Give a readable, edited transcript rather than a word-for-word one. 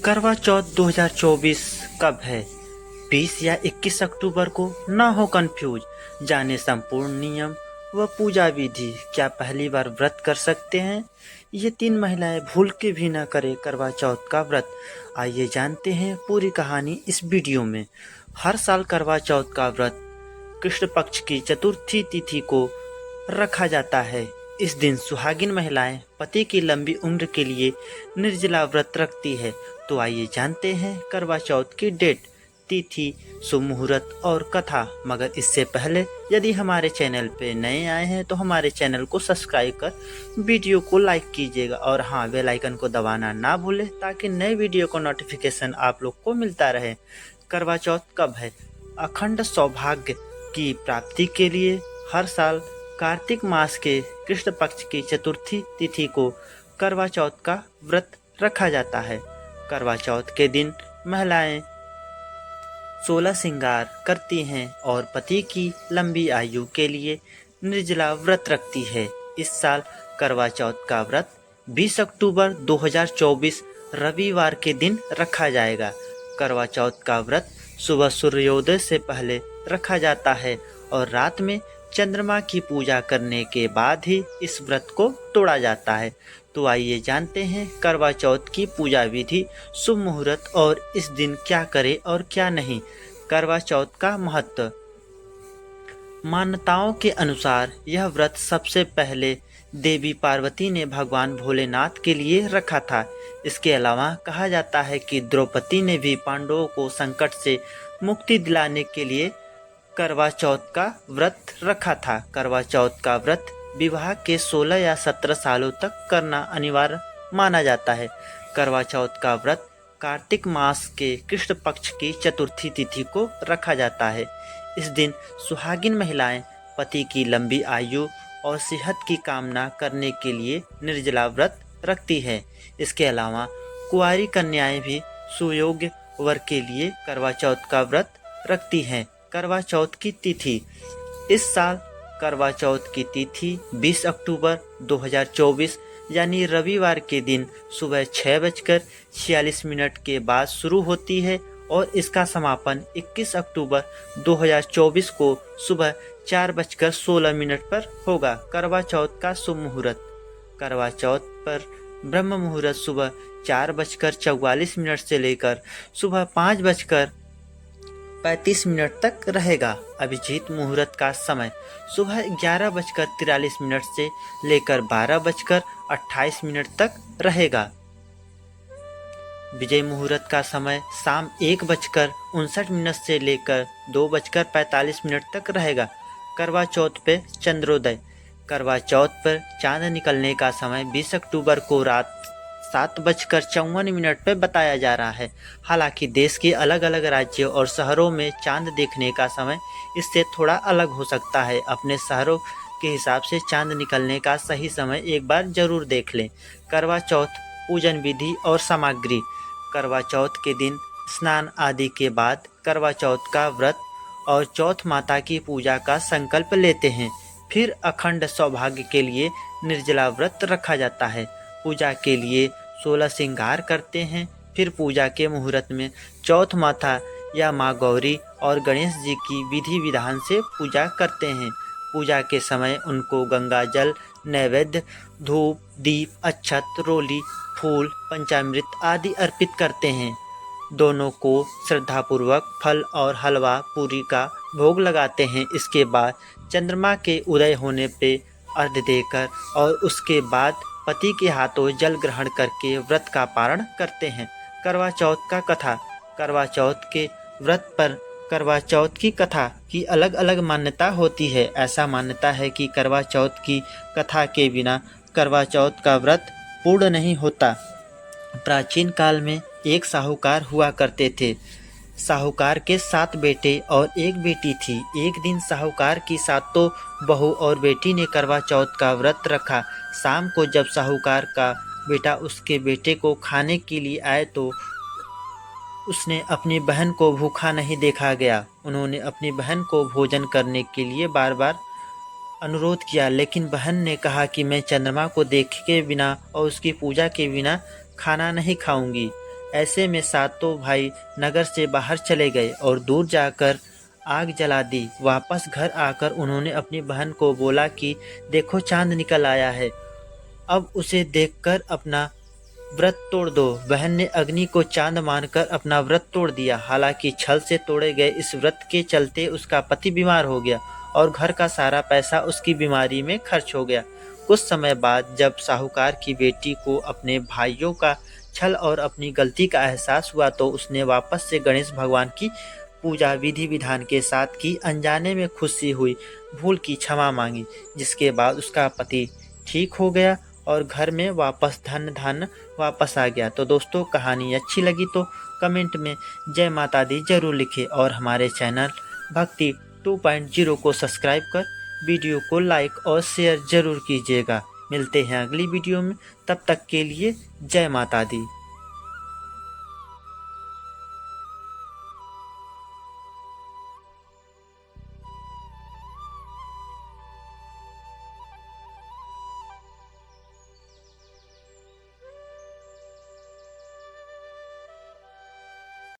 करवा चौथ 2024 कब है? 20 या 21 अक्टूबर को? ना हो कंफ्यूज। जाने संपूर्ण नियम व पूजा विधि। क्या पहली बार व्रत कर सकते हैं? ये 3 महिलाएं भूल के भी न करें करवा चौथ का व्रत। आइए जानते हैं पूरी कहानी इस वीडियो में। हर साल करवा चौथ का व्रत कृष्ण पक्ष की चतुर्थी तिथि को रखा जाता है। इस दिन सुहागिन महिलाएं पति की लंबी उम्र के लिए निर्जला व्रत रखती है। तो आइए जानते हैं करवा चौथ की डेट, तिथि, शुभ मुहूर्त और कथा। मगर इससे पहले यदि हमारे चैनल पे नए आए हैं तो हमारे चैनल को सब्सक्राइब कर वीडियो को लाइक कीजिएगा और हाँ, बेल आइकन को दबाना ना भूलें ताकि नए वीडियो को नोटिफिकेशन आप लोग को मिलता रहे। करवा चौथ कब है? अखंड सौभाग्य की प्राप्ति के लिए हर साल कार्तिक मास के कृष्ण पक्ष की चतुर्थी तिथि को करवा चौथ का व्रत रखा जाता है। करवा चौथ के दिन महिलाएं 16 श्रृंगार करती हैं और पति की लंबी आयु के लिए निर्जला व्रत रखती है। इस साल करवा चौथ का व्रत 20 अक्टूबर 2024 रविवार के दिन रखा जाएगा। करवा चौथ का व्रत सुबह सूर्योदय से पहले रखा जाता है और रात में चंद्रमा की पूजा करने के बाद ही इस व्रत को तोड़ा जाता है। तो आइए जानते हैं करवा चौथ की पूजा विधि, शुभ मुहूर्त और इस दिन क्या करें और क्या नहीं। करवा चौथ का महत्व। मान्यताओं के अनुसार यह व्रत सबसे पहले देवी पार्वती ने भगवान भोलेनाथ के लिए रखा था। इसके अलावा कहा जाता है कि द्रौपदी ने भी पांडवों को संकट से मुक्ति दिलाने के लिए करवा चौथ का व्रत रखा था। करवा चौथ का व्रत विवाह के 16 या 17 सालों तक करना अनिवार्य माना जाता है। करवा चौथ का व्रत कार्तिक मास के कृष्ण पक्ष की चतुर्थी तिथि को रखा जाता है। इस दिन सुहागिन महिलाएं पति की लंबी आयु और सेहत की कामना करने के लिए निर्जला व्रत रखती है। इसके अलावा कुंवारी कन्याएं भी सुयोग्य वर के लिए करवा चौथ का व्रत रखती हैं। करवा चौथ की तिथि। इस साल करवा चौथ की तिथि 20 अक्टूबर 2024 यानी रविवार के दिन सुबह 6:46 के बाद शुरू होती है और इसका समापन 21 अक्टूबर 2024 को सुबह 4:16 पर होगा। करवा चौथ का शुभ मुहूर्त। करवा चौथ पर ब्रह्म मुहूर्त सुबह 4:44 से लेकर सुबह 5:35 तक रहेगा। अभिजीत मुहूर्त का समय सुबह 11:43 से लेकर 12:28 तक रहेगा। विजय मुहूर्त का समय शाम 1:59 से लेकर 2:45 तक रहेगा। करवा चौथ पे चंद्रोदय। करवा चौथ पर चांद निकलने का समय 20 अक्टूबर को रात 7:54 पर बताया जा रहा है। हालांकि देश के अलग अलग राज्यों और शहरों में चांद देखने का समय इससे थोड़ा अलग हो सकता है। अपने शहरों के हिसाब से चांद निकलने का सही समय एक बार जरूर देख लें। करवा चौथ पूजन विधि और सामग्री। करवा चौथ के दिन स्नान आदि के बाद करवा चौथ का व्रत और चौथ माता की पूजा का संकल्प लेते हैं। फिर अखंड सौभाग्य के लिए निर्जला व्रत रखा जाता है। पूजा के लिए 16 श्रृंगार करते हैं। फिर पूजा के मुहूर्त में चौथ माता या माँ गौरी और गणेश जी की विधि विधान से पूजा करते हैं। पूजा के समय उनको गंगा जल, नैवेद्य, धूप, दीप, अक्षत, रोली, फूल, पंचामृत आदि अर्पित करते हैं। दोनों को श्रद्धापूर्वक फल और हलवा पूरी का भोग लगाते हैं। इसके बाद चंद्रमा के उदय होने पे अर्घ्य देकर और उसके बाद पति के हाथों जल ग्रहण करके व्रत का पारण करते हैं। करवा चौथ का कथा। करवा चौथ के व्रत पर करवा चौथ की कथा की अलग अलग मान्यता होती है। ऐसा मान्यता है कि करवा चौथ की कथा के बिना करवा चौथ का व्रत पूर्ण नहीं होता। प्राचीन काल में एक साहूकार हुआ करते थे। साहूकार के 7 बेटे और एक बेटी थी। एक दिन साहूकार की सातों बहू और बेटी ने करवा चौथ का व्रत रखा। शाम को जब साहूकार का बेटा उसके बेटे को खाने के लिए आए तो उसने अपनी बहन को भूखा नहीं देखा गया। उन्होंने अपनी बहन को भोजन करने के लिए बार बार अनुरोध किया, लेकिन बहन ने कहा कि मैं चंद्रमा को देखे बिना और उसकी पूजा के बिना खाना नहीं खाऊंगी। ऐसे में सातों भाई नगर से बाहर चले गए और दूर जाकर आग जला दी। वापस घर आकर उन्होंने अपनी बहन को बोला कि देखो चांद निकल आया है, अब उसे देखकर अपना व्रत तोड़ दो। बहन ने अग्नि को चांद मानकर अपना व्रत तोड़ दिया। हालांकि छल से तोड़े गए इस व्रत के चलते उसका पति बीमार हो गया और घर का सारा पैसा उसकी बीमारी में खर्च हो गया। कुछ समय बाद जब साहूकार की बेटी को अपने भाइयों का छल और अपनी गलती का एहसास हुआ तो उसने वापस से गणेश भगवान की पूजा विधि विधान के साथ की। अनजाने में खुशी हुई भूल की क्षमा मांगी, जिसके बाद उसका पति ठीक हो गया और घर में वापस धन वापस आ गया। तो दोस्तों, कहानी अच्छी लगी तो कमेंट में जय माता दी जरूर लिखें और हमारे चैनल भक्ति 2.0 को सब्सक्राइब कर वीडियो को लाइक और शेयर जरूर कीजिएगा। मिलते हैं अगली वीडियो में, तब तक के लिए जय माता दी।